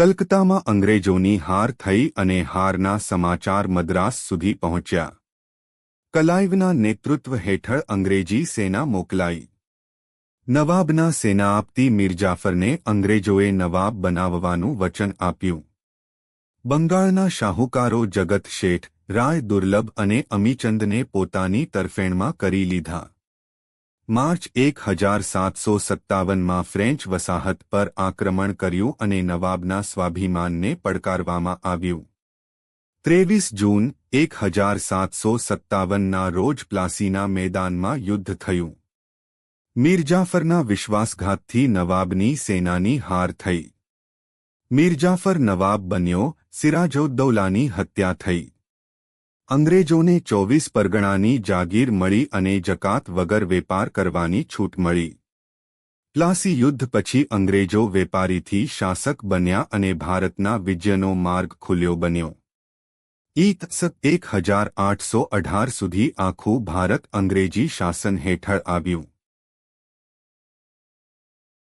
કલકત્તામાં અંગ્રેજોની હાર થઈ અને હારના સમાચાર મદ્રાસ સુધી પહોંચ્યા. ક્લાઇવના નેતૃત્વ હેઠળ અંગ્રેજી સેના મોકલાઈ. નવાબના સેનાપતિ મીરજાફરને અંગ્રેજોએ નવાબ બનાવવાનું વચન આપ્યું. બંગાળના શાહુકારો જગત શેઠ, રાય દુર્લભ અને અમીચંદને પોતાની તરફેણમાં કરી લીધા. માર્ચ 1757માં ફ્રેન્ચ વસાહત પર આક્રમણ કર્યું અને નવાબના સ્વાભિમાનને પડકારવામાં આવ્યું. 23 જૂન 1757ના રોજ પ્લાસીના મેદાનમાં યુદ્ધ થયું. મીરજાફરના વિશ્વાસઘાતથી નવાબની સેનાની હાર થઈ. મીરજાફર નવાબ બન્યો. સિરાજઉદ્દૌલાની હત્યા થઈ. અંગ્રેજોને 24 પરગણાની જાગીર મળી અને જકાત વગર વેપાર કરવાની છૂટ મળી. પ્લાસી યુદ્ધ પછી અંગ્રેજો વેપારીથી શાસક બન્યા અને ભારતના વિજયનો માર્ગ ખુલ્યો બન્યો. ઈ. 1818 સુધી આખું ભારત અંગ્રેજી શાસન હેઠળ આવ્યું.